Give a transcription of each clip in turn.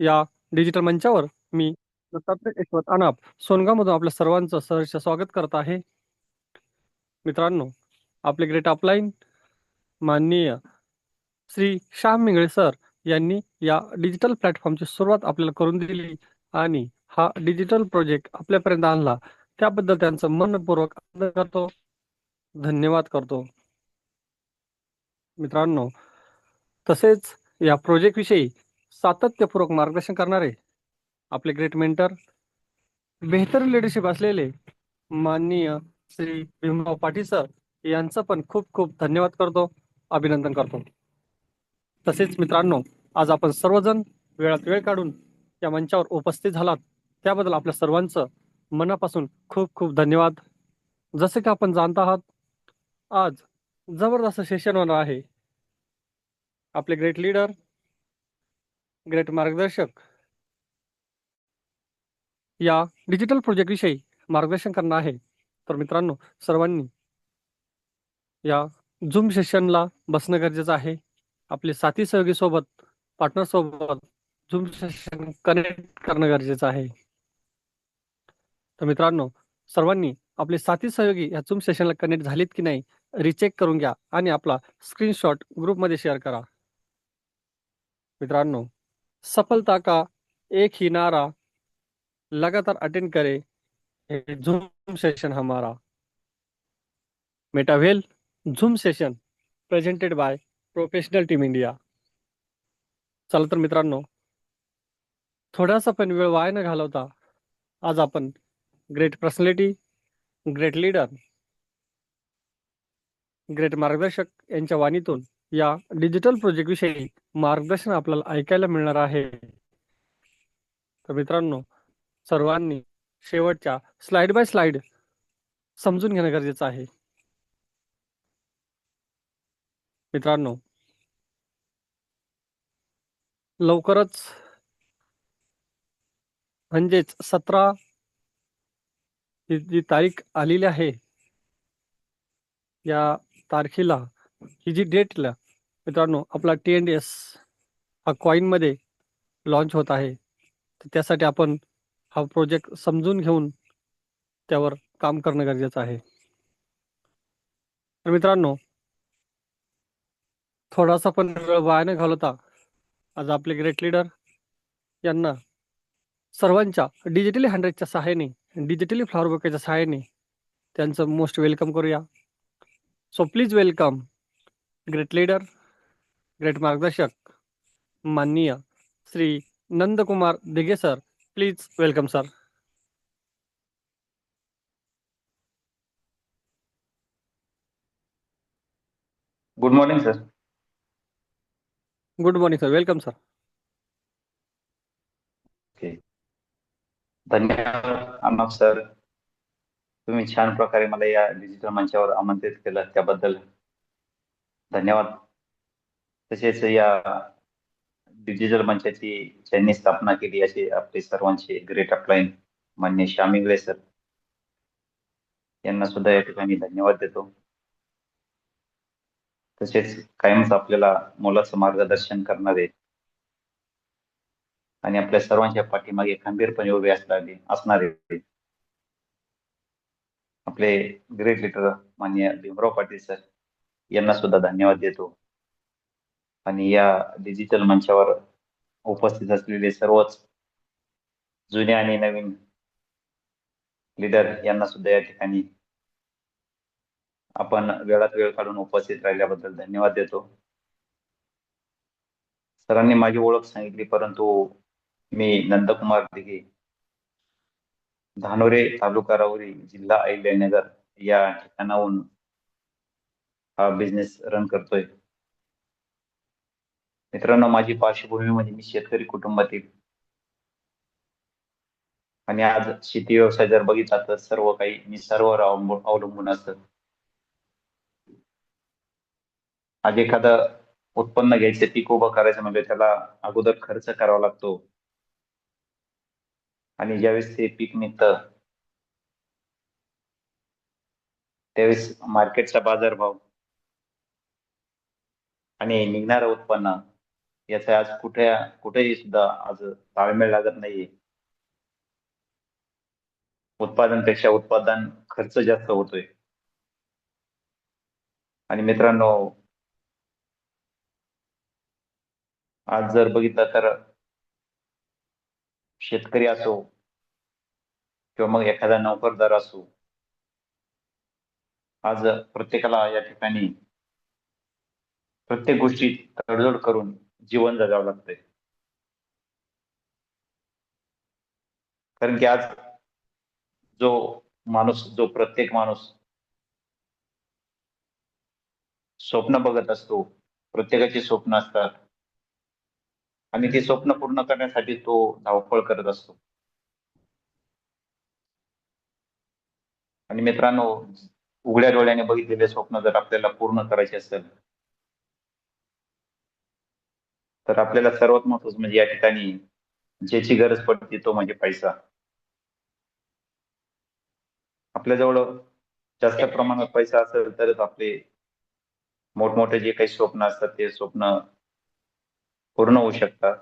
या डिजिटल मंचावर मी दत्तात्रय यशवंत अनाप सोनगावमधून आपल्या सर्वांचं सहर्ष स्वागत करत आहे. मित्रांनो, आपले ग्रेट अपलाईन माननीय श्री श्याम मिंगळे सर यांनी या डिजिटल प्लॅटफॉर्मची सुरुवात आपल्याला करून दिली आणि हा डिजिटल प्रोजेक्ट आपल्यापर्यंत आणला त्याबद्दल त्यांचं मनपूर्वक आदर करतो, धन्यवाद करतो. मित्रांनो, तसेच या प्रोजेक्टविषयी सातत्यपूर्वक मार्गदर्शन करणारे आपले ग्रेट मेंटर, बेहतर लिडरशिप असलेले माननीय श्री भीमराव पाटील सर यांचं पण खूप खूप धन्यवाद करतो, अभिनंदन करतो. तसेच मित्रांनो, आज आपण सर्वजण वेळात वेळ काढून या मंचावर उपस्थित झालात त्याबद्दल आपल्या सर्वांचं मनापासून खूप खूप धन्यवाद. जसे की आपण जाणत आहात, आज जबरदस्त सेशन होणार आहे. आपले ग्रेट लीडर, ग्रेट मार्गदर्शक या डिजिटल प्रोजेक्ट विषयी मार्गदर्शन करणार आहे. तर मित्रांनो, सर्वांनी या झूम सेशनला बसणं गरजेचं आहे. आपले साथी सहयोगी सोबत, पार्टनर सोबत झूम सेशन कनेक्ट करणं गरजेचं आहे. तर मित्रांनो, सर्वांनी आपले साथी सहयोगी या झूम सेशनला कनेक्ट झालेत की नाही रिचेक करून घ्या आणि आपला स्क्रीनशॉट ग्रुपमध्ये शेअर करा. मित्रांनो, सफलता का एक ही नारा लगातार अटेंड करे हे झूम सेशन हमारा. मेटावेल Zoom session presented by professional team India. चला तर मित्रांनो, थोडासा पण वेळ वाया न घालवता आज आपण great personality, great leader, great मार्गदर्शक यांच्या वाणीतून या डिजिटल प्रोजेक्ट विषयी मार्गदर्शन आपल्याला ऐकायला मिळणार आहे. तर मित्रांनो, सर्वांनी शेवटच्या स्लाइड बाय स्लाइड समजून घेणं गरजेचं आहे. मित्रांनो, लवकरच म्हणजेच 17 ही जी तारीख आलेली आहे, या तारखेला ही जी डेटला मित्रांनो आपला TNDS हा कॉईनमध्ये लॉन्च होत आहे. तर त्यासाठी आपण हा प्रोजेक्ट समजून घेऊन त्यावर काम करणं गरजेचं आहे. तर मित्रांनो, थोडासा पण वेळ वाया न घालवता आज आपले ग्रेट लीडर यांना सर्वांच्या डिजिटली हँडरेजच्या सहाय्याने, डिजिटली फ्लॉवर बुकेच्या सहाय्याने त्यांचं मोस्ट वेलकम करूया. So please welcome great leader, great मार्गदर्शक माननीय Shri Nandkumar Dighe sir. Please welcome sir. Good morning sir. Good morning sir, welcome sir. Okay, धन्यवाद अनब सर. तुम्ही छान प्रकारे मला या डिजिटल मंचावर आमंत्रित केलं त्याबद्दल धन्यवाद. तसेच या डिजिटल मंचाची ज्यांनी स्थापना केली असे आपले सर्वांचे ग्रेट अपलाईन मान्य श्याम इंगळे सर यांना सुद्धा या ठिकाणी धन्यवाद देतो. तसेच कायमच आपल्याला मोलाचं मार्गदर्शन करणारे आणि आपल्या सर्वांच्या पाठीमागे खंबीरपणे उभे असणारे आपले ग्रेट लीडर माननीय भीमराव पाटील सर यांना सुद्धा धन्यवाद देतो. आणि या डिजिटल मंचावर उपस्थित असलेले सर्वच जुने आणि नवीन लीडर यांना सुद्धा या ठिकाणी आपण वेळात वेळ काढून उपस्थित राहिल्याबद्दल धन्यवाद देतो. सरांनी माझी ओळख सांगितली, परंतु मी नंदकुमार दिघे, धानोरे तालुका राहुरी, जिल्हा अहिल्यानगर या ठिकाणाहून हा बिझनेस रन करतोय. मित्रांनो, माझी पार्श्वभूमी म्हणजे मी शेतकरी कुटुंबातील आणि आज शेती व्यवसाय जर बघितला तर सर्व काही निसर्गावर अवलंबून असतं. आज एखादं उत्पन्न घ्यायचं, पीक उभं करायचं म्हणजे त्याला अगोदर खर्च करावा लागतो आणि ज्यावेळेस ते पीक निघतं त्यावेळेस मार्केटचा बाजारभाव आणि निघणारं उत्पन्न याचा आज कुठेही सुद्धा आज ताळमेळ लागत नाहीये. उत्पादनपेक्षा उत्पादन खर्च जास्त होतोय. आणि मित्रांनो, आज जर बघितलं तर शेतकरी असो किंवा मग एखादा नोकरदार असो, आज प्रत्येकाला या ठिकाणी प्रत्येक गोष्टीत तडजोड करून जीवन जगावं लागतंय. कारण की आज जो प्रत्येक माणूस स्वप्न बघत असतो, प्रत्येकाची स्वप्न असतात आणि ती स्वप्न पूर्ण करण्यासाठी तो धावपळ करत असतो. आणि मित्रांनो, उघड्या डोळ्याने बघितलेले स्वप्न जर आपल्याला पूर्ण करायचे असेल, तर आपल्याला सर्वात महत्त्वाचं म्हणजे या ठिकाणी ज्याची गरज पडते तो म्हणजे पैसा. आपल्याजवळ जास्त प्रमाणात पैसा असेल तरच आपले मोठमोठे जे काही स्वप्न असतात ते स्वप्न पूर्ण होऊ शकतात.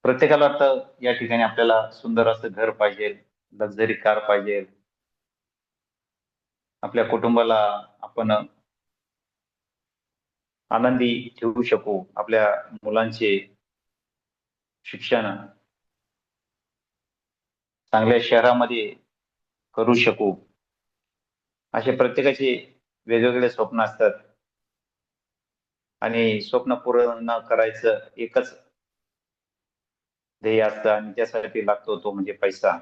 प्रत्येकाला वाटतं या ठिकाणी आपल्याला सुंदर असं घर पाहिजे, लक्झरी कार पाहिजे, आपल्या कुटुंबाला आपण आनंदी ठेवू शकू, आपल्या मुलांचे शिक्षण चांगल्या शहरामध्ये करू शकू. असे प्रत्येकाचे वेगवेगळे स्वप्न असतात आणि स्वप्न पूर्ण करायचं एकच ध्येय असतं आणि त्यासाठी लागतो तो म्हणजे पैसा.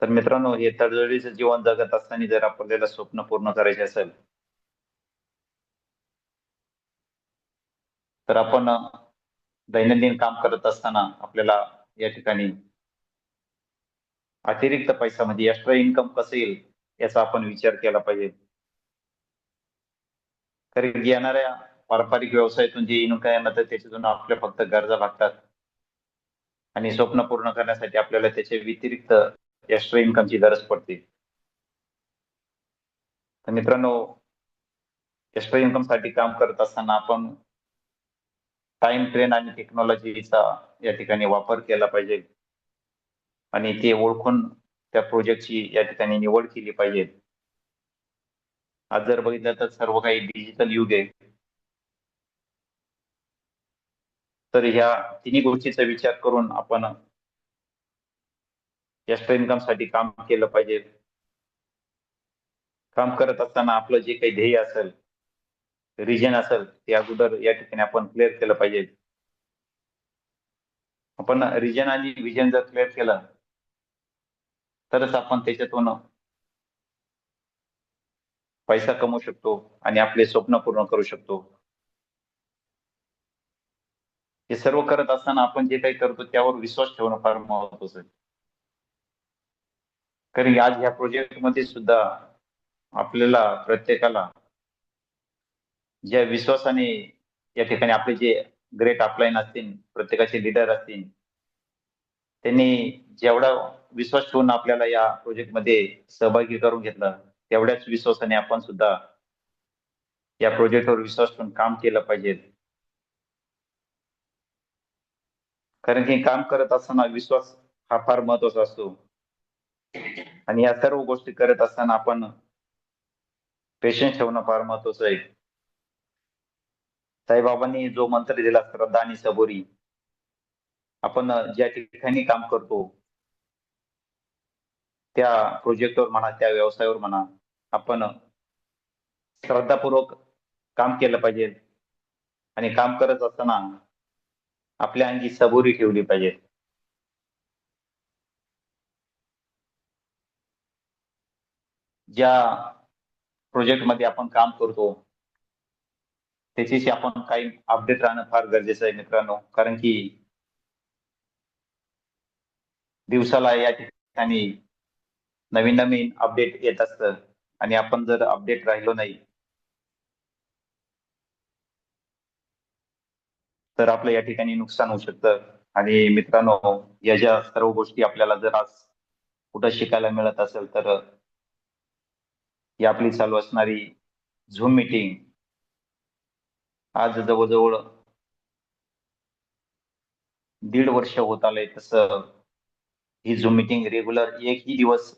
तर मित्रांनो, हे तडजोडीचं जीवन जगत असताना जर आपल्याला स्वप्न पूर्ण करायचे असेल, तर आपण दैनंदिन काम करत असताना आपल्याला या ठिकाणी अतिरिक्त पैसा म्हणजे एक्स्ट्रा इन्कम कसं येईल याचा आपण विचार केला पाहिजे. कारण की येणाऱ्या पारंपरिक व्यवसायातून जे इन्कम येणार तर त्याच्यातून आपल्या फक्त गरजा भागतात आणि स्वप्न पूर्ण करण्यासाठी आपल्याला त्याच्या व्यतिरिक्त एक्स्ट्रा इन्कमची गरज पडते. तर मित्रांनो, एक्स्ट्रा इन्कम साठी काम करत असताना आपण टाइम ट्रेन आणि टेक्नॉलॉजीचा या ठिकाणी वापर केला पाहिजे आणि ते ओळखून त्या प्रोजेक्टची या ठिकाणी निवड केली पाहिजे. आज जर बघितलं तर सर्व काही डिजिटल युग आहे. तर ह्या तिन्ही गोष्टीचा विचार करून आपण एक्स्ट्रा इन्कम साठी काम केलं पाहिजे. काम करत असताना आपलं जे काही ध्येय असेल, रिजन असेल, ते अगोदर या ठिकाणी आपण क्लिअर केलं पाहिजे. आपण रिजन आणि विजन जर क्लिअर केलं तरच आपण त्याच्यातून पैसा कमवू शकतो आणि आपले स्वप्न पूर्ण करू शकतो. हे सर्व करत असताना आपण जे काही करतो त्यावर विश्वास ठेवणं फार महत्वाचं आहे. कारण की आज ह्या प्रोजेक्ट मध्ये सुद्धा आपल्याला प्रत्येकाला ज्या विश्वासाने या ठिकाणी आपले जे ग्रेट अपलाईन असतील, प्रत्येकाचे लीडर असतील, त्यांनी जेवढा विश्वास ठेवून आपल्याला या प्रोजेक्ट मध्ये सहभागी करून घेतलं, तेवढ्याच विश्वासाने आपण सुद्धा या प्रोजेक्टवर विश्वास ठेवून काम केलं पाहिजे. कारण की काम करत असताना विश्वास हा फार महत्वाचा असतो आणि या सर्व गोष्टी करत असताना आपण पेशन्स ठेवणं फार महत्वाचं आहे. साईबाबांनी जो मंत्र दिला, श्रद्धा आणि सबुरी, आपण ज्या ठिकाणी काम करतो त्या प्रोजेक्टवर म्हणा, त्या व्यवसायावर म्हणा, आपण श्रद्धापूर्वक काम केलं पाहिजे आणि काम करत असताना आपल्या अंगी सबुरी ठेवली पाहिजे. ज्या प्रोजेक्ट मध्ये आपण काम करतो त्याच्याशी आपण काही अपडेट राहणं फार गरजेचं आहे मित्रांनो. कारण की दिवसाला या ठिकाणी नवीन नवीन अपडेट येत असतं आणि आपण जर अपडेट राहिलो नाही तर आपलं या ठिकाणी नुकसान होऊ शकतं. आणि मित्रांनो, या ज्या सर्व गोष्टी आपल्याला जर आज कुठं शिकायला मिळत असेल तर ही आपली चालू असणारी झूम मीटिंग आज जवळजवळ 1.5 वर्ष होत आलंय. तसं ही झूम मीटिंग रेग्युलर एकही दिवस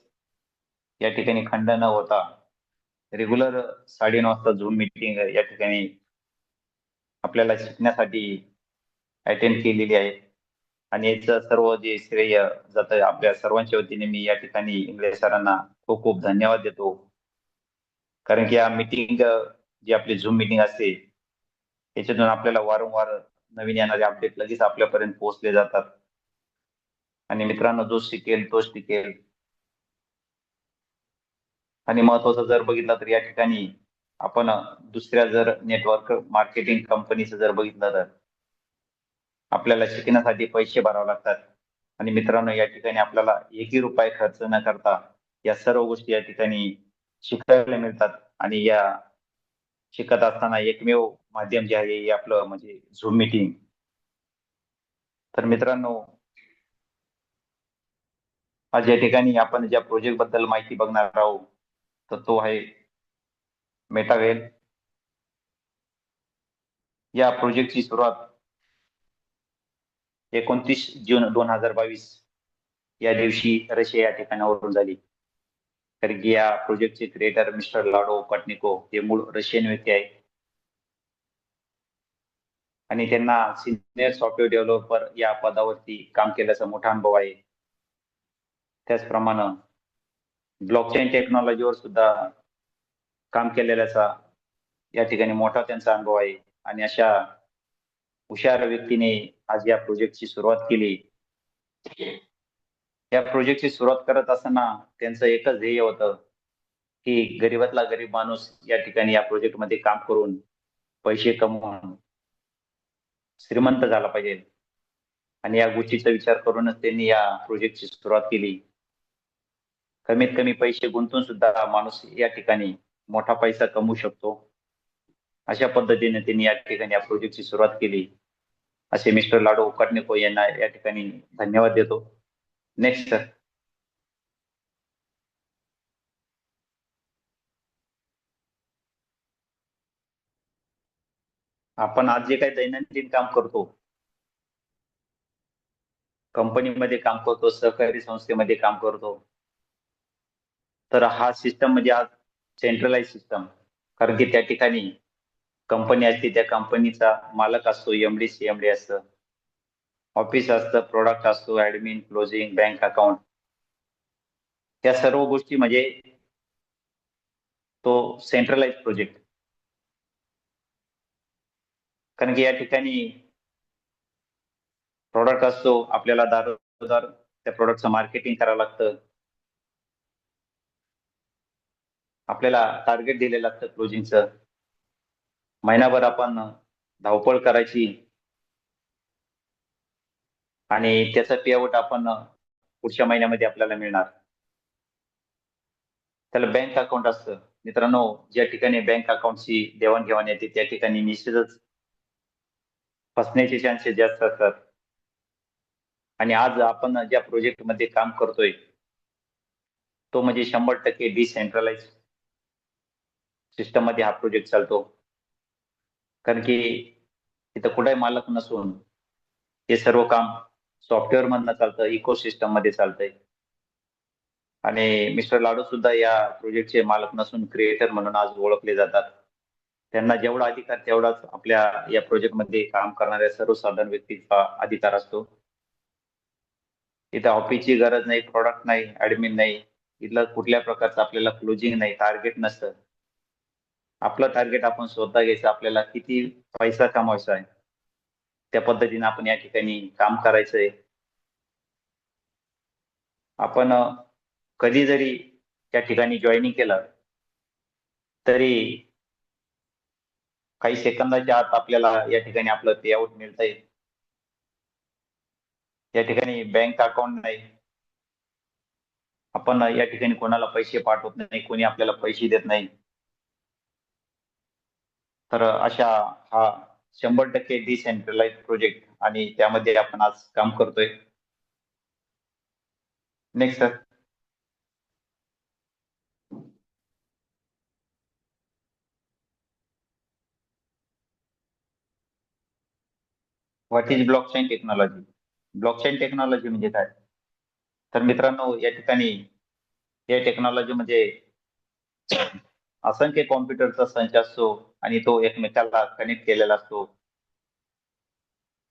या ठिकाणी खंड न होता रेग्युलर 9:30 वाजता झूम मीटिंग या ठिकाणी आपल्याला शिकण्यासाठी अटेंड केलेली आहे. आणि याचं सर्व जे श्रेय जातं आपल्या सर्वांच्या वतीने मी या ठिकाणी इंगळे सरांना खूप खूप धन्यवाद देतो. कारण की या मीटिंग जी आपली झूम मीटिंग असते त्याच्यातून आपल्याला वारंवार नवीन येणारे अपडेट लगेच आपल्यापर्यंत पोहोचले जातात. आणि मित्रांनो, जो शिकेल तोच टिकेल. आणि महत्वाचं जर बघितलं तर या ठिकाणी आपण दुसऱ्या जर नेटवर्क मार्केटिंग कंपनीचं जर बघितलं तर आपल्याला शिकण्यासाठी पैसे भरावे लागतात. आणि मित्रांनो, या ठिकाणी आपल्याला एकही रुपये खर्च न करता या सर्व गोष्टी या ठिकाणी शिकायला मिळतात. आणि या शिकत असताना एकमेव माध्यम जे आहे हे आपलं म्हणजे झूम मीटिंग. तर मित्रांनो, आज या ठिकाणी आपण ज्या प्रोजेक्ट बद्दल माहिती बघणार आहोत तर तो आहे मेटावेल. या प्रोजेक्टची सुरुवात 29 जून 2022 या दिवशी रशिया या ठिकाणावरून झाली. कारण की या प्रोजेक्टचे क्रिएटर मिस्टर लाडो पटनिको हे मूळ रशियन व्यक्ती आहे. आणि त्यांना सिनियर सॉफ्टवेअर डेव्हलपर या पदावरती काम केल्याचा मोठा अनुभव आहे. त्याचप्रमाणे ब्लॉकचेन टेक्नॉलॉजीवर सुद्धा काम केलेल्याचा या ठिकाणी मोठा त्यांचा अनुभव आहे. आणि अशा हुशार व्यक्तीने आज या प्रोजेक्टची सुरुवात केली. या प्रोजेक्टची सुरुवात करत असताना त्यांचं एकच ध्येय होतं की गरीबातला गरीब माणूस या ठिकाणी या प्रोजेक्टमध्ये काम करून पैसे कमवून श्रीमंत झाला पाहिजे. आणि या गोष्टीचा विचार करूनच त्यांनी या प्रोजेक्टची सुरुवात केली. कमीत कमी पैसे गुंतवून सुद्धा माणूस या ठिकाणी मोठा पैसा कमवू शकतो. अशा पद्धतीने त्यांनी या ठिकाणी या प्रोजेक्टची सुरुवात केली. असे मिस्टर लाडो कर्णिको यांना या ठिकाणी धन्यवाद देतो. Next sir. आपण आज जे काही दैनंदिन काम करतो, कंपनीमध्ये काम करतो, सहकारी संस्थेमध्ये काम करतो, तर हा सिस्टम म्हणजे आज सेंट्रलाइज सिस्टम. कारण की त्या ठिकाणी कंपनी असते, त्या कंपनीचा मालक असतो, एमडी सीएमडी असतं, ऑफिस असतं, प्रोडक्ट असतो, ऍडमिन, क्लोजिंग, बँक अकाउंट, त्या सर्व गोष्टी म्हणजे तो सेंट्रलाइज प्रोजेक्ट. कारण की या ठिकाणी प्रोडक्ट असतो, आपल्याला दारोदार त्या प्रोडक्टचं मार्केटिंग करावं लागतं, आपल्याला टार्गेट दिलेलं लागतं क्लोजिंगचं. महिनाभर आपण धावपळ करायची आणि त्याचं पेआउट आपण पुढच्या महिन्यामध्ये आपल्याला मिळणार. त्याला बँक अकाउंट असतं. मित्रांनो, ज्या ठिकाणी बँक अकाउंटची देवाणघेवाण येते त्या ठिकाणी निश्चितच फसण्याचे चान्सेस जास्त असतात. आणि आज आपण ज्या प्रोजेक्टमध्ये काम करतोय तो म्हणजे 100% डिसेंट्रलाइज सिस्टम मध्ये हा प्रोजेक्ट चालतो. कारण की तिथं कुठेही मालक नसून हे सर्व काम सॉफ्टवेअर मधनं चालतं, इकोसिस्टम मध्ये चालतंय. आणि मिस्टर लाडू सुद्धा या प्रोजेक्टचे मालक नसून क्रिएटर म्हणून आज ओळखले जातात. त्यांना जेवढा अधिकार तेवढाच आपल्या या प्रोजेक्टमध्ये काम करणाऱ्या सर्वसाधारण व्यक्तीचा अधिकार असतो. इथं ऑफिसची गरज नाही, प्रॉडक्ट नाही, ऍडमिन नाही, इथलं कुठल्या प्रकारचं आपल्याला क्लोजिंग नाही, टार्गेट नसतं. आपलं टार्गेट आपण स्वतः घ्यायचं, आपल्याला किती पैसा कमवायचा आहे त्या पद्धतीने आपण या ठिकाणी काम करायचंय. आपण कधी जरी त्या ठिकाणी जॉईनिंग केलं तरी काही सेकंदाच्या आत आपल्याला या ठिकाणी आपलं पे आउट मिळतंय. या ठिकाणी बँक अकाउंट नाही, आपण या ठिकाणी कोणाला पैसे पाठवत नाही, कोणी आपल्याला पैसे देत नाही. तर अशा हा 100% डिसेंट्रलाइज प्रोजेक्ट आणि त्यामध्ये आपण आज काम करतोय. Next sir. What is blockchain technology? Blockchain technology म्हणजे काय? तर मित्रांनो, या ठिकाणी या टेक्नॉलॉजीमध्ये असंख्य कॉम्प्युटरचा संच असतो आणि तो एकमेकाला कनेक्ट केलेला असतो.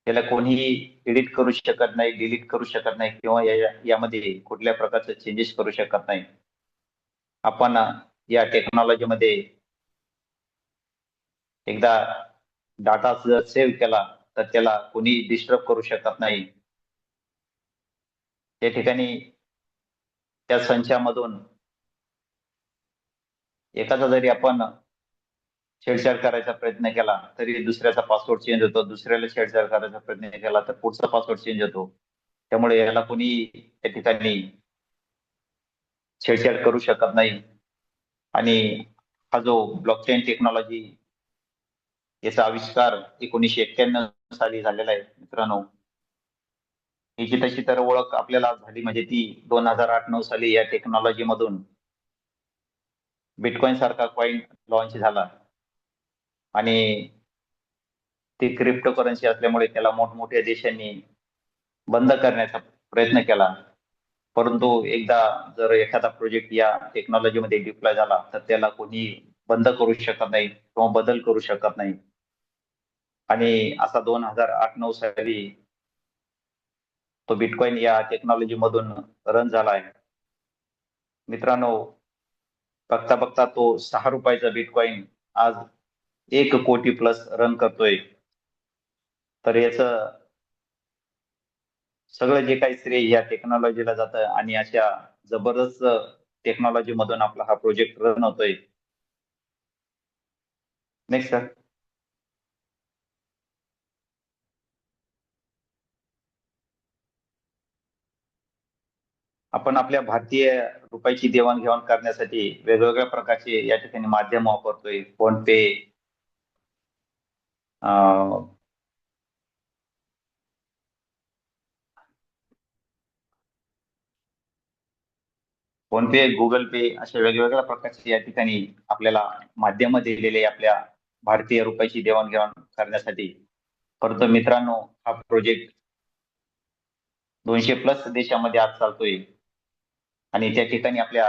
त्याला कोणीही एडिट करू शकत नाही, डिलीट करू शकत नाही किंवा यामध्ये कुठल्या प्रकारचे चेंजेस करू शकत नाही. आपण या टेक्नॉलॉजीमध्ये एकदा डाटा जर सेव्ह केला तर त्याला कोणी डिस्टर्ब करू शकत नाही. त्या ठिकाणी त्या संचामधून एखादा जरी आपण छेडछाड करायचा प्रयत्न केला तरी दुसऱ्याचा पासवर्ड चेंज होतो, दुसऱ्याला छेडछाड करायचा प्रयत्न केला तर पुढचा पासवर्ड चेंज होतो. त्यामुळे याला कोणी त्या ठिकाणी छेडछाड करू शकत नाही. आणि हा जो ब्लॉकचेन टेक्नॉलॉजी याचा आविष्कार 1991 साली झालेला आहे मित्रांनो. याची तशी तर ओळख आपल्याला झाली म्हणजे ती 2008-9 साली या टेक्नॉलॉजी मधून बिटकॉइन सारखा कॉइन लॉन्च झाला आणि ती क्रिप्टो करन्सी असल्यामुळे त्याला मोठमोठ्या देशांनी बंद करण्याचा प्रयत्न केला. परंतु एकदा जर एखादा प्रोजेक्ट या टेक्नॉलॉजीमध्ये डिप्लॉय झाला तर त्याला कोणी बंद करू शकत नाही किंवा बदल करू शकत नाही. आणि असा 2008-9 साली तो बिटकॉइन या टेक्नॉलॉजी मधून रन झाला आहे. मित्रांनो, बघता बघता तो 6 रुपयाचा बिटकॉइन आज 1 कोटी प्लस रन करतोय. तर याचं सगळं जे काही श्रेय या टेक्नॉलॉजीला जातं आणि अशा जबरदस्त टेक्नॉलॉजी मधून आपला हा प्रोजेक्ट रन होतोय. Next sir. आपण आपल्या भारतीय रुपयाची देवाणघेवाण करण्यासाठी वेगवेगळ्या प्रकारचे या ठिकाणी माध्यम वापरतोय. फोन पे, फोन पे, गुगल पे अशा वेगवेगळ्या प्रकारचे या ठिकाणी आपल्याला माध्यम दिलेले आपल्या भारतीय रुपयाची देवाणघेवाण करण्यासाठी. परंतु मित्रांनो, हा प्रोजेक्ट 200 प्लस देशामध्ये आज चालतोय आणि त्या ठिकाणी आपल्या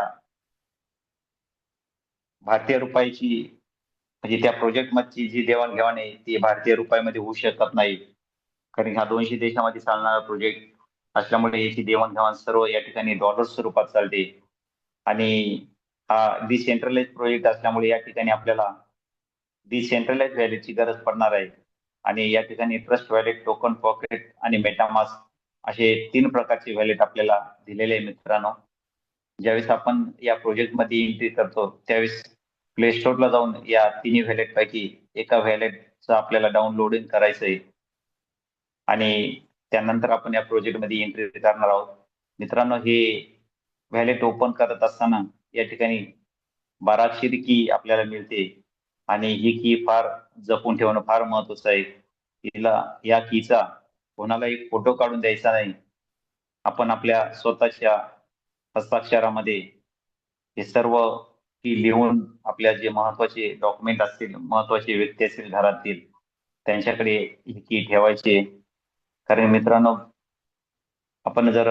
भारतीय रुपयाची म्हणजे त्या प्रोजेक्ट मधची जी देवाणघेवाण आहे ती भारतीय रुपयामध्ये होऊ शकत नाही. कारण हा 200 देशामध्ये चालणारा प्रोजेक्ट असल्यामुळे याची देवाणघेवाण सर्व या ठिकाणी डॉलर स्वरूपात चालते. आणि हा डिसेंट्रलाइज प्रोजेक्ट असल्यामुळे या ठिकाणी आपल्याला डिसेंट्रलाइज व्हॅलेटची गरज पडणार आहे. आणि या ठिकाणी ट्रस्ट व्हॅलेट, टोकन पॉकेट आणि मेटामास्क असे 3 प्रकारचे व्हॅलेट आपल्याला दिलेले आहे मित्रांनो. ज्यावेळेस आपण या प्रोजेक्ट मध्ये एंट्री करतो त्यावेळेस प्ले स्टोअरला जाऊन या तिन्ही व्हॅलेट पैकी एका व्हॅलेटचं आपल्याला डाउनलोडिंग करायचं आहे आणि त्यानंतर आपण या प्रोजेक्ट मध्ये एंट्री करणार आहोत. मित्रांनो, हे व्हॅलेट ओपन करत असताना या ठिकाणी 12 अक्षरी की आपल्याला मिळते आणि ही की फार जपून ठेवणं फार महत्वाचं आहे. तिला या कीचा कोणालाही फोटो काढून द्यायचा नाही. आपण आपल्या स्वतःच्या हस्ताक्षरामध्ये हे सर्व की लिहून आपल्या जे महत्वाचे डॉक्युमेंट असतील, महत्वाचे व्यक्ती असतील घरातील त्यांच्याकडे ही की ठेवायची आहे. कारण मित्रांनो, आपण जर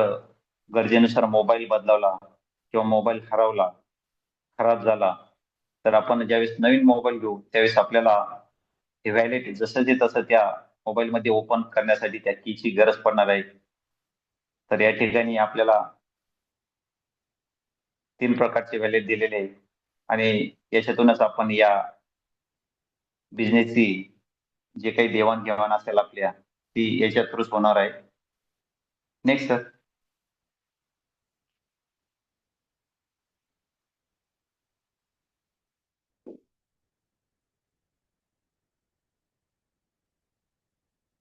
गरजेनुसार मोबाईल बदलावला किंवा मोबाईल हरवला, खराब झाला तर आपण ज्यावेळेस नवीन मोबाईल घेऊ त्यावेळेस आपल्याला हे व्हॅलिड जसं ते तसं त्या मोबाईलमध्ये ओपन करण्यासाठी त्या कीची गरज पडणार आहे. तर या ठिकाणी आपल्याला 3 प्रकारचे व्हॅलिड दिलेले आहे आणि याच्यातूनच आपण या बिझनेसची जे काही देवाणघेवाण असेल आपल्या ती याच्या थ्रूच होणार आहे. Next sir.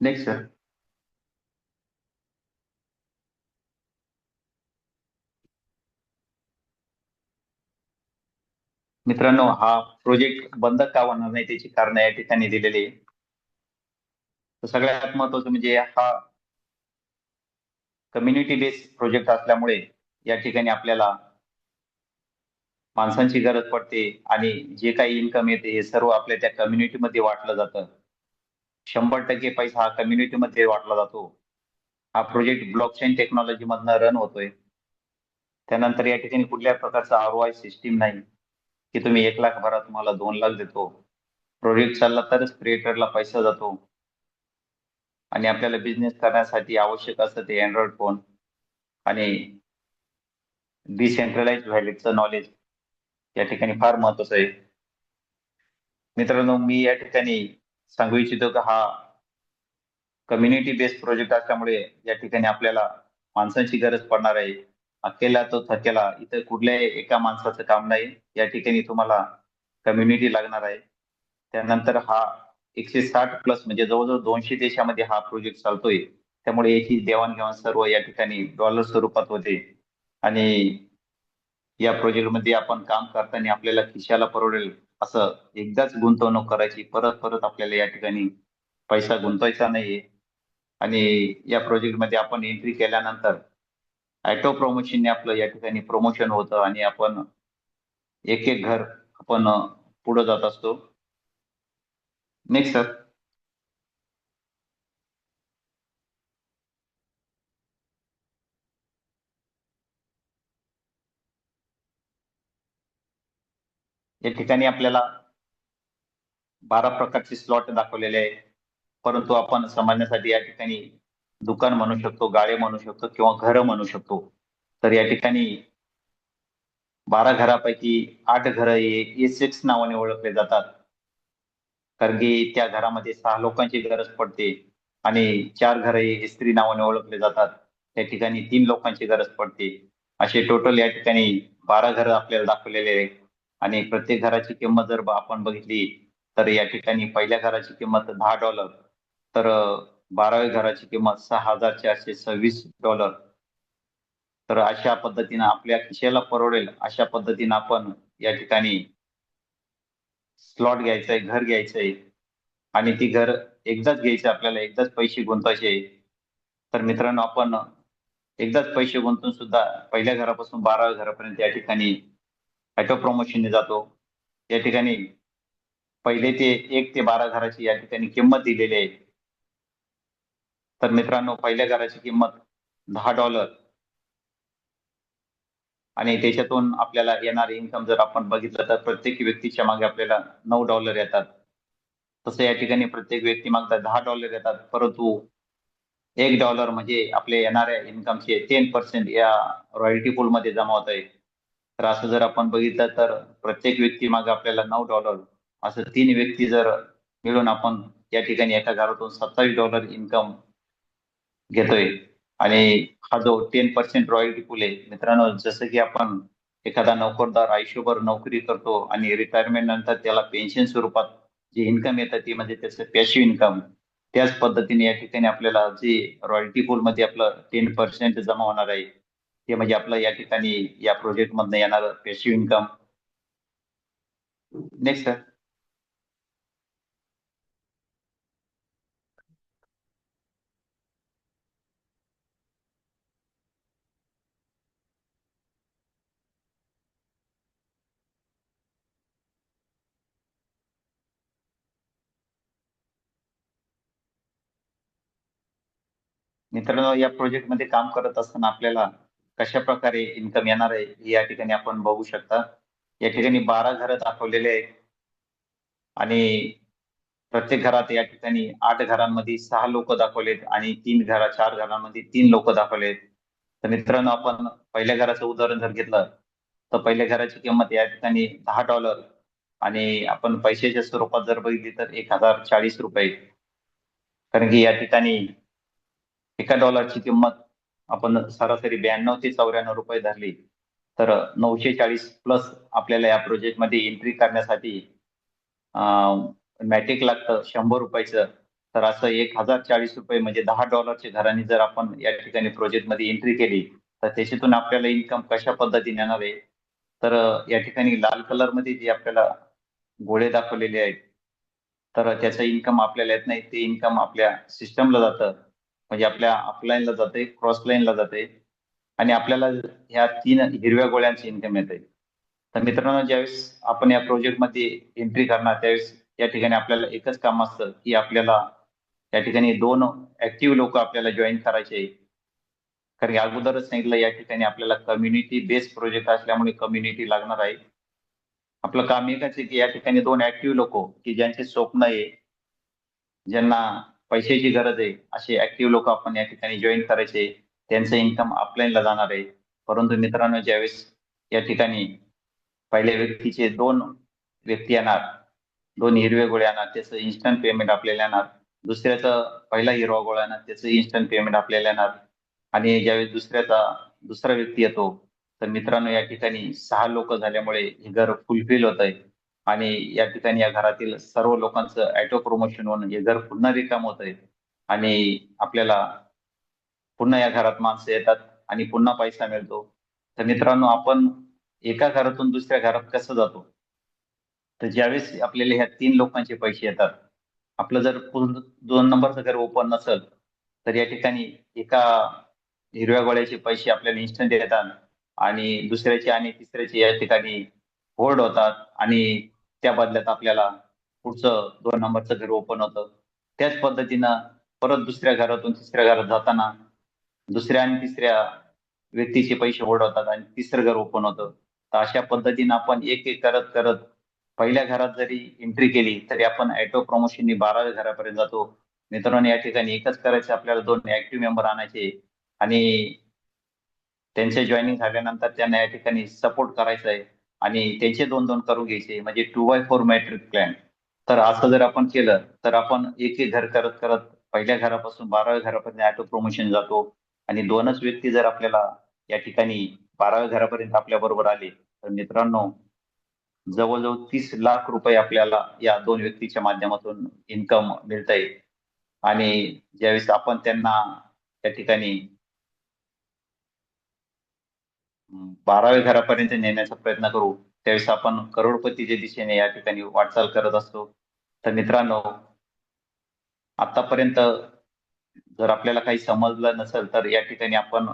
Next sir. मित्रांनो, हा प्रोजेक्ट बंद का होणार नाही त्याची कारण या ठिकाणी दिलेली आहे. तर सगळ्यात महत्वाचं म्हणजे हा कम्युनिटी बेस्ड प्रोजेक्ट असल्यामुळे या ठिकाणी आपल्याला माणसांची गरज पडते आणि जे काही इन्कम येते हे सर्व आपल्या त्या कम्युनिटीमध्ये वाटलं जातं. 100% पैसा हा कम्युनिटीमध्ये वाटला जातो. हा प्रोजेक्ट ब्लॉकचेन टेक्नॉलॉजी मधनं रन होतोय. त्यानंतर या ठिकाणी कुठल्याही प्रकारचा ROI सिस्टीम नाही की तुम्ही 1 लाख भरा तुम्हाला 2 लाख देतो. प्रोजेक्ट चालला तरच क्रिएटरला पैसा जातो. आणि आपल्याला बिझनेस करण्यासाठी आवश्यक असतं ते अँड्रॉइड फोन आणि डिसेंट्रलाइज व्हॅल्यूचं नॉलेज या ठिकाणी फार महत्वाचं आहे. मित्रांनो, मी या ठिकाणी सांगू इच्छितो की हा कम्युनिटी बेस्ड प्रोजेक्ट असल्यामुळे या ठिकाणी आपल्याला माणसांची गरज पडणार आहे. अकेला तो थकेला, इथं कुठल्याही एका माणसाचं काम नाही. या ठिकाणी तुम्हाला कम्युनिटी लागणार आहे. त्यानंतर हा 160 प्लस म्हणजे जवळजवळ 200 देशामध्ये हा प्रोजेक्ट चालतोय. त्यामुळे याची देवाणघेवाण सर्व या ठिकाणी डॉलर स्वरूपात होते. आणि या प्रोजेक्टमध्ये आपण काम करताना आपल्याला खिशाला परवडेल असं एकदाच गुंतवणूक करायची, परत परत आपल्याला या ठिकाणी पैसा गुंतवायचा नाहीये. आणि या प्रोजेक्टमध्ये आपण एंट्री केल्यानंतर ऑटो प्रमोशनने आपलं या ठिकाणी प्रमोशन होतं आणि आपण एक एक घर आपण पुढे जात असतो. Next sir. या ठिकाणी आपल्याला 12 प्रकारचे स्लॉट दाखवलेले आहेत. परंतु आपण समजण्यासाठी या ठिकाणी दुकान म्हणू शकतो, गाळे म्हणू शकतो किंवा घरं म्हणू शकतो. तर या ठिकाणी 12 घरापैकी 8 घरं हे A6 नावाने ओळखले जातात. कारण की त्या घरामध्ये 6 लोकांची गरज पडते आणि 4 घरं हे स्त्री नावाने ओळखले जातात. त्या ठिकाणी 3 लोकांची गरज पडते. असे टोटल या ठिकाणी 12 घरं आपल्याला दाखवलेले आहेत. आणि प्रत्येक घराची किंमत जर आपण बघितली तर या ठिकाणी पहिल्या घराची किंमत $10, तर 12व्या घराची किंमत $6,426. तर अशा पद्धतीनं आपल्या खिशाला परवडेल अशा पद्धतीनं आपण या ठिकाणी स्लॉट घ्यायचंय, घर घ्यायचंय आणि ती घर एकदाच घ्यायचं आपल्याला, एकदाच पैसे गुंतवायचे. तर मित्रांनो, आपण एकदाच पैसे गुंतवून सुद्धा पहिल्या घरापासून 12व्या घरापर्यंत या ठिकाणी ऑटो प्रमोशनने जातो. या ठिकाणी पहिले ते 1 ते 12 घराची या ठिकाणी किंमत दिलेली आहे. तर मित्रांनो, पहिल्या घराची किंमत $10 आणि त्याच्यातून आपल्याला येणारे इन्कम जर आपण बघितलं तर प्रत्येक व्यक्तीच्या मागे आपल्याला $9 येतात. तसं या ठिकाणी प्रत्येक व्यक्ती मागता $10 येतात, परंतु $1 म्हणजे आपल्या येणाऱ्या इन्कमचे 10% या रॉयल्टी पूल मध्ये जमा होत आहे. तर असं जर आपण बघितलं तर प्रत्येक व्यक्ती मागे आपल्याला $9, असं 3 व्यक्ती जर मिळून आपण या ठिकाणी एका घरातून $27 इन्कम घेतोय. आणि हा जो 10% रॉयल्टी पूल आहे मित्रांनो, जसं की आपण एखादा नोकरदार आयुष्यभर नोकरी करतो आणि रिटायरमेंट नंतर त्याला पेन्शन स्वरूपात जे इन्कम येतं ते म्हणजे त्याचं पॅसिव्ह इन्कम. त्याच पद्धतीने या ठिकाणी आपल्याला जे रॉयल्टी पूल मध्ये आपलं 10% जमा होणार आहे ते म्हणजे आपलं या ठिकाणी या प्रोजेक्ट मधनं येणारं पॅसिव्ह इन्कम. Next sir. मित्रांनो, या प्रोजेक्ट मध्ये काम करत असताना आपल्याला कशा प्रकारे इन्कम येणार आहे हे या ठिकाणी आपण बघू शकता. या ठिकाणी 12 घरं दाखवलेले आहेत आणि प्रत्येक घरात या ठिकाणी 8 घरांमध्ये 6 लोक दाखवलेत आणि 4 घरांमध्ये 3 लोक दाखवलेत. तर मित्रांनो, आपण पहिल्या घराचं उदाहरण जर घेतलं तर पहिल्या घराची किंमत या ठिकाणी $10 आणि आपण पैशाच्या स्वरूपात जर बघितली तर $1,040. कारण की या ठिकाणी एका डॉलरची किंमत आपण सरासरी 92 ते 94 रुपये धरली तर 940 प्लस आपल्याला या प्रोजेक्टमध्ये एंट्री करण्यासाठी मॅटिक लागतं ₹100. तर असं $1,040 म्हणजे $10 घराने जर आपण या ठिकाणी प्रोजेक्टमध्ये एंट्री केली तर त्याच्यातून आपल्याला इन्कम कशा पद्धतीने येणार आहे. तर या ठिकाणी लाल कलर मध्ये जे आपल्याला गोळे दाखवलेले आहेत तर त्याचं इन्कम आपल्याला येत नाही. ते इन्कम आपल्या सिस्टमला जातं, म्हणजे आपल्या अपलाईनला जाते, क्रॉस लाईनला जाते आणि आपल्याला ह्या 3 हिरव्या गोळ्यांचे इन्कम येते. तर मित्रांनो, ज्यावेळेस आपण या प्रोजेक्टमध्ये एंट्री करणार त्यावेळेस या ठिकाणी आपल्याला एकच काम असतं की आपल्याला या ठिकाणी 2 ऍक्टिव्ह लोक आपल्याला जॉईन करायचे. कारण की अगोदरच सांगितलं या ठिकाणी आपल्याला कम्युनिटी बेस्ड प्रोजेक्ट असल्यामुळे कम्युनिटी लागणार आहे. आपलं काम एकच आहे की या ठिकाणी 2 ऍक्टिव्ह लोक की ज्यांचे स्वप्न आहे, ज्यांना पैशाची गरज आहे, असे ऍक्टिव्ह लोक आपण या ठिकाणी जॉईन करायचे. त्यांचं इन्कम अपलाईनला जाणार आहे. परंतु मित्रांनो, ज्यावेळेस या ठिकाणी पहिल्या व्यक्तीचे 2 व्यक्ती येणार, 2 हिरवे गोळे येणार, त्याचं इन्स्टंट पेमेंट आपल्याला येणार. दुसऱ्याचं पहिला हिरवा गोळा येणार, त्याचं इन्स्टंट पेमेंट आपल्याला येणार. आणि ज्यावेळेस दुसरा व्यक्ती येतो, तर मित्रांनो या ठिकाणी 6 लोक झाल्यामुळे हे घर फुलफिल होत आहे. आणि या ठिकाणी या घरातील सर्व लोकांचं ऑटो प्रमोशन होऊन हे घर पुन्हा रिकाम होत आहे. आणि आपल्याला पुन्हा या घरात माणसं येतात आणि पुन्हा पैसा मिळतो. तर मित्रांनो, आपण एका घरातून दुसऱ्या घरात कसं जातो? तर ज्यावेळेस आपल्याला ह्या 3 लोकांचे पैसे येतात, आपलं जर 2 नंबरचं घर ओपन नसेल, तर या ठिकाणी एका हिरव्या गोळ्याचे पैसे आपल्याला इन्स्टंट येतात आणि दुसऱ्याचे आणि तिसऱ्याचे या ठिकाणी होल्ड होतात आणि त्या बदल्यात आपल्याला पुढचं 2 नंबरचं घर ओपन होतं. त्याच पद्धतीनं परत दुसऱ्या घरातून तिसऱ्या घरात जाताना दुसऱ्या आणि तिसऱ्या व्यक्तीचे पैसे होल्ड होतात आणि तिसरं घर ओपन होतं. तर अशा पद्धतीनं आपण एक एक करत करत पहिल्या घरात जरी एंट्री केली तरी आपण ऑटो प्रमोशननी 12व्या घरापर्यंत जातो. मित्रांनो, या ठिकाणी एकच करायचं, आपल्याला 2 ऍक्टिव्ह मेंबर आणायचे आणि त्यांचे जॉईनिंग झाल्यानंतर त्यांना या ठिकाणी सपोर्ट करायचा आहे आणि त्यांचे 2-2 करून घ्यायचे, म्हणजे 2x4 मॅट्रिक प्लॅन. तर असं जर आपण केलं तर आपण एक एक घर करत करत पहिल्या घरापासून 12व्या घरापर्यंत ऑटो प्रमोशन जातो. आणि 2च व्यक्ती जर आपल्याला या ठिकाणी 12व्या घरापर्यंत आपल्या बरोबर आले, तर मित्रांनो जवळजवळ 30 लाख रुपये आपल्याला या 2 व्यक्तीच्या माध्यमातून इन्कम मिळत आहे. आणि ज्यावेळेस आपण त्यांना त्या ठिकाणी 12व्या घरापर्यंत नेण्याचा प्रयत्न करू, त्यावेळेस आपण करोडपतीच्या दिशेने या ठिकाणी वाटचाल करत असतो. तर मित्रांनो, आतापर्यंत जर आपल्याला काही समजलं नसेल तर या ठिकाणी आपण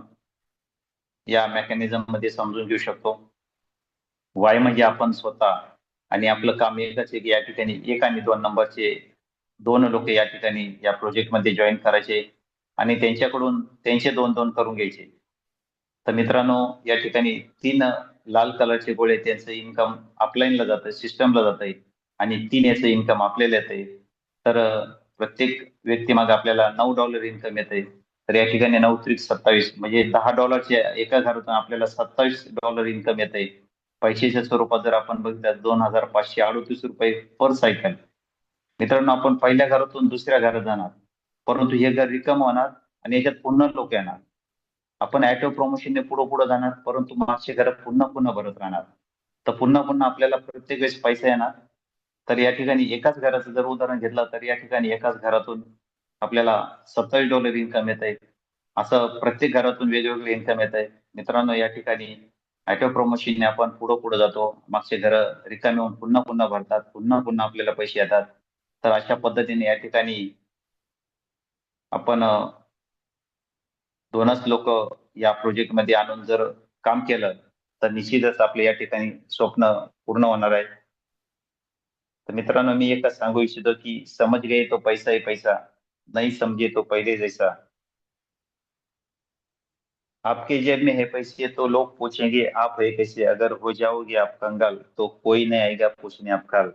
या मेकॅनिझम मध्ये समजून घेऊ शकतो. वाय म्हणजे आपण स्वतः, आणि आपलं काम एकच आहे की या ठिकाणी 1 आणि 2 नंबरचे 2 लोक या ठिकाणी या प्रोजेक्ट मध्ये जॉईन करायचे आणि त्यांच्याकडून त्यांचे 2-2 करून घ्यायचे. तर मित्रांनो, या ठिकाणी 3 लाल कलरचे गोळे त्यांचं इन्कम अपलाईनला जातं, सिस्टमला जात आहे आणि 3 याचं इन्कम आपल्याला येतंय. तर प्रत्येक व्यक्तीमागे आपल्याला $9 इन्कम येतंय. तर या ठिकाणी 9 त्रिक 27 म्हणजे $10 एका घरातून आपल्याला $27 इन्कम येतंय. पैशाच्या स्वरूपात जर आपण बघितलं, ₹2,538 पर सायकल. मित्रांनो, आपण पहिल्या घरातून दुसऱ्या घरात जाणार, परंतु हे घर रिकामं होणार आणि याच्यात पुन्हा लोक येणार. आपण ऑटो प्रमोशनने पुढे पुढे जाणार, परंतु मागचे घर पुन्हा पुन्हा भरत राहणार. तर पुन्हा पुन्हा आपल्याला प्रत्येक वेळेस पैसा येणार. तर या ठिकाणी एकाच घराचं जर उदाहरण घेतलं तर या ठिकाणी एकाच घरातून आपल्याला $27 इन्कम येत आहे. असं प्रत्येक घरातून वेगवेगळे इन्कम येत आहे. मित्रांनो, या ठिकाणी ऑटो प्रमोशनने आपण पुढे पुढे जातो. मागचे घर रिकामे होऊन पुन्हा पुन्हा भरतात, पुन्हा पुन्हा आपल्याला पैसे येतात. तर अशा पद्धतीने या ठिकाणी आपण 2च लोक या प्रोजेक्ट मध्ये आणून जर काम केलं तर निश्चितच आपले या ठिकाणी स्वप्न पूर्ण होणार आहे. तर मित्रांनो, मी एकच सांगू इच्छितो की समझ गए तो पैसा ही पैसा, नहीं समझे तो पहले जैसा. आपके जेब में है पैसे तो लोग पूछेंगे आप है कैसे, अगर हो जाओगे आप कंगाल तो कोई नहीं आएगा पूछणे आप काल.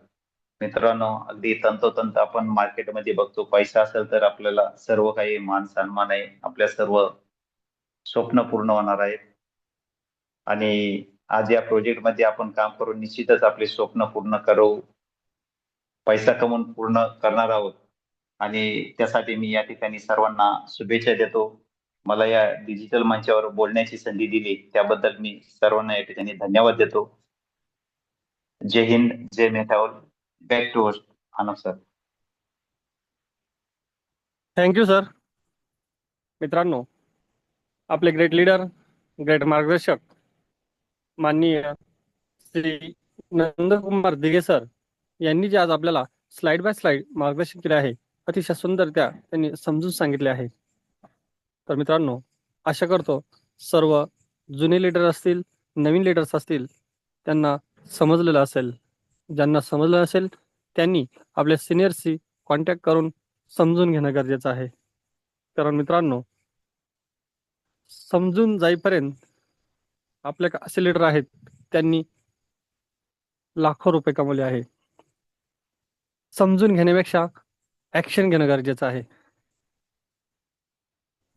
मित्रांनो, अगदी तंतोतंत आपण मार्केटमध्ये बघतो, पैसा असेल तर आपल्याला सर्व काही मान सन्मान आहे, आपल्या सर्व स्वप्न पूर्ण होणार आहेत. आणि आज या प्रोजेक्ट मध्ये आपण काम करून निश्चितच आपले स्वप्न पूर्ण करू, पैसा कमवून पूर्ण करणार आहोत. आणि त्यासाठी मी या ठिकाणी सर्वांना शुभेच्छा देतो. मला या डिजिटल मंचावर बोलण्याची संधी दिली त्याबद्दल मी सर्वांना या ठिकाणी धन्यवाद देतो. जय हिंद, जय मेटावर. Back to host Anand sir. Thank you sir. मित्रांनो, आपले ग्रेट लीडर, ग्रेट मार्गदर्शक माननीय श्री नंदकुमार दिघे सर यांनी जे आज आपल्याला स्लाइड बाय स्लाइड मार्गदर्शन केले आहे, अतिशय सुंदरत्या त्यांनी समजून सांगितले आहे. तर मित्रांनो, आशा करतो सर्व जुने लीडर असतील, नवीन लीडर्स असतील, त्यांना समजलेलं असेल. ज्यांना समजलं असेल त्यांनी आपल्या सिनियरशी कॉन्टॅक्ट करून समजून घेणं गरजेचं आहे. कारण मित्रांनो, समजून जाईपर्यंत आपल्या असे लीडर आहेत, त्यांनी लाखो रुपये कमवले आहे. समजून घेण्यापेक्षा ॲक्शन घेणं गरजेचं आहे.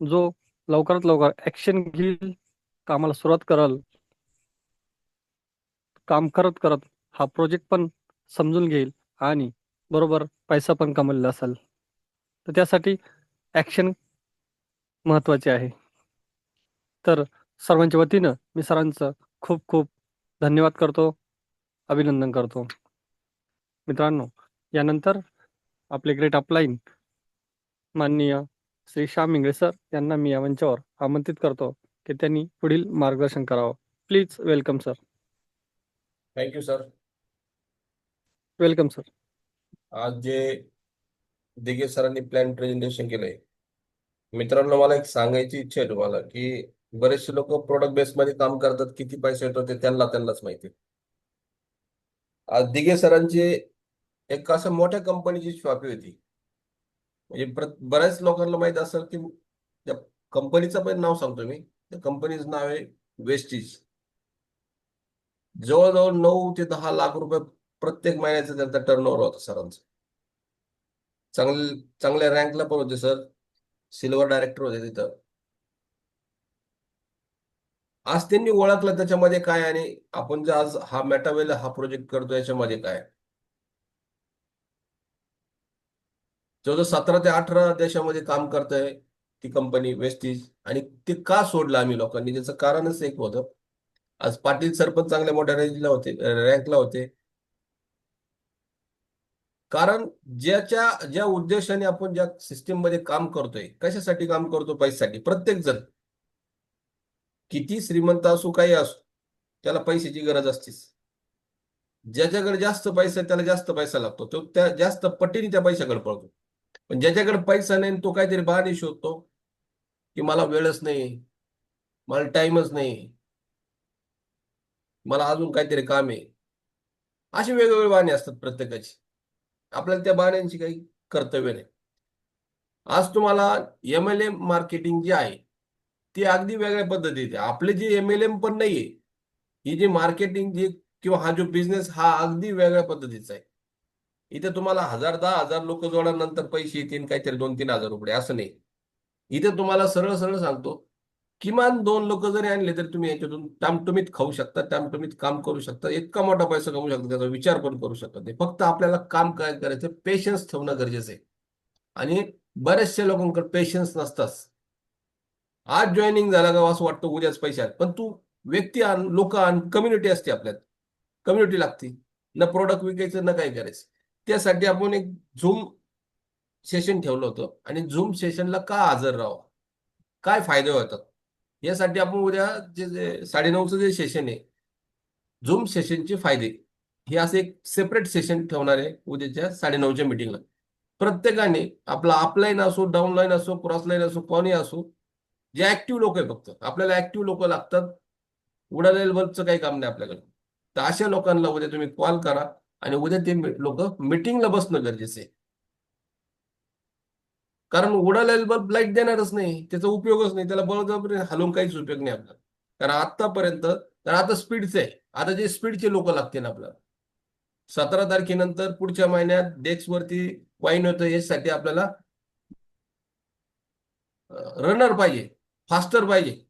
जो लवकरात लवकर ॲक्शन घेईल, कामाला सुरुवात करल, काम करत करत हा प्रोजेक्ट पण समजून घेईल आणि बरोबर पैसा पण कमवलेला असेल, तर त्यासाठी ॲक्शन महत्त्वाचे आहे. तर सर्वांच्या वतीनं मी सरांचं खूप खूप धन्यवाद करतो, अभिनंदन करतो. मित्रांनो, यानंतर आपले ग्रेट अपलाईन माननीय श्री श्याम इंगळे सर यांना मी या मंचावर आमंत्रित करतो की त्यांनी पुढील मार्गदर्शन करावं. Please welcome sir. Thank you sir. Welcome sir. आज जे दिघे सरांनी प्लॅन प्रेझेंटेशन केलंय, मित्रांनो मला एक सांगायची इच्छा आहे तुम्हाला की बरेचसे लोक प्रोडक्ट बेस मध्ये काम करतात, किती पैसे येतो ते त्यांनाच माहिती. आज दिघे सरांची एक असं मोठ्या कंपनीची शॉपी होती. म्हणजे बऱ्याच लोकांना माहित असेल की त्या कंपनीचं पण नाव सांगतो मी. त्या कंपनीचं नाव आहे वेस्टीज. जवळजवळ 9 ते 10 लाख रुपये प्रत्येक महिन्याचा त्यांचा टर्नओव्हर होता सरांचा. चांगल्या रँकला पण होते सर, सिल्वर डायरेक्टर होते तिथं. आज त्यांनी ओळखलं त्याच्यामध्ये काय, आणि आपण जे आज हा मेटावेल हा प्रोजेक्ट करतो याच्यामध्ये काय. जवळजवळ 17 ते 18 देशामध्ये काम करतंय ती कंपनी वेस्टीज. आणि ते का सोडलं आम्ही लोकांनी, त्याचं कारणच एक होतं. आज पाटील सर पण चांगल्या मोठ्या रेंजला होते, रँकला होते. कारण ज्या उद्देशाने आपण ज्या सिस्टीम मध्ये काम करतोय, कशासाठी काम करतो? पैशासाठी. प्रत्येक जण किती श्रीमंत असो काही असो, त्याला पैशाची गरज असतेच. ज्याच्याकडे जास्त पैसा त्याला जास्त पैसा लागतो, तो त्या जास्त पटीने त्या पैशाकडे पळतो. पण ज्याच्याकडे पैसा नाही तो काहीतरी बहाणे शोधतो की मला वेळच नाही, मला टाइमच नाही, मला अजून काहीतरी काम आहे. असे वेगवेगळे बहाणे असतात प्रत्येकाची. आपल्याला त्या बहाण्यांची काही कर्तव्य नाही. आज तुम्हाला MLM मार्केटिंग जे आहे ती अगदी वेगळ्या पद्धतीने, आपले जे MLM पण नाहीये, ही जी मार्केटिंग जी किंवा हा जो बिझनेस हा अगदी वेगळ्या पद्धतीचा आहे. इथे तुम्हाला 1000-10,000 लोक जोडल्यानंतर पैसे येतील काहीतरी 2-3 हजार रुपये, असं नाही. इथे तुम्हाला सरळ सरळ सांगतो, किमान 2 लोक जरी आणले तरी तुम्ही याच्यातून टामटुमीत खाऊ शकता, टामटुमीत काम करू शकता, इतका मोठा पैसा कमवू शकता, त्याचा विचार पण करू शकता. नाही, फक्त आपल्याला काम काय करायचं, पेशन्स ठेवणं गरजेचं आहे. आणि बऱ्याचशा लोकांकडे पेशन्स नसतात. आज जॉईनिंग झाला का असं वाटतं उद्याच पैसे आहेत, पण तू व्यक्ती आण, लोक आण, कम्युनिटी असते आपल्यात. कम्युनिटी लागते. ना प्रोडक्ट विकायचं ना काय करायचं. त्यासाठी आपण एक झूम सेशन ठेवलं होतं, आणि झूम सेशनला का हजर राहावं, काय फायदे होतात, यासाठी आपण उद्या जे 9:30चं जे सेशन आहे झूम सेशनचे फायदे, हे असं एक सेपरेट सेशन ठेवणार आहे उद्याच्या 9:30च्या मीटिंगला. प्रत्येकाने आपला अपलाईन असो, डाऊनलाईन असो, क्रॉसलाईन असो, कोणी असो, जे ऍक्टिव्ह लोक आहे, फक्त आपल्याला ऍक्टिव्ह लोक लागतात. उडालेल्या बल्बचं काही काम नाही आपल्याकडे. तर अशा लोकांना उद्या तुम्ही कॉल करा, आणि उद्या ते लोक मिटिंगला बसणं गरजेचं आहे. कारण उडालेला बल्ब लाईट देणारच नाही, त्याचा उपयोगच नाही, त्याला बळजबरी हलवून काहीच उपयोग नाही आपल्याला. कारण आतापर्यंत, तर आता स्पीडचे आहे, आता जे स्पीडचे लोक लागतील आपल्याला. 17 तारखेनंतर पुढच्या महिन्यात डेस्कवरती वाईन होतं, यासाठी आपल्याला रनर पाहिजे, फास्टर पाहिजे.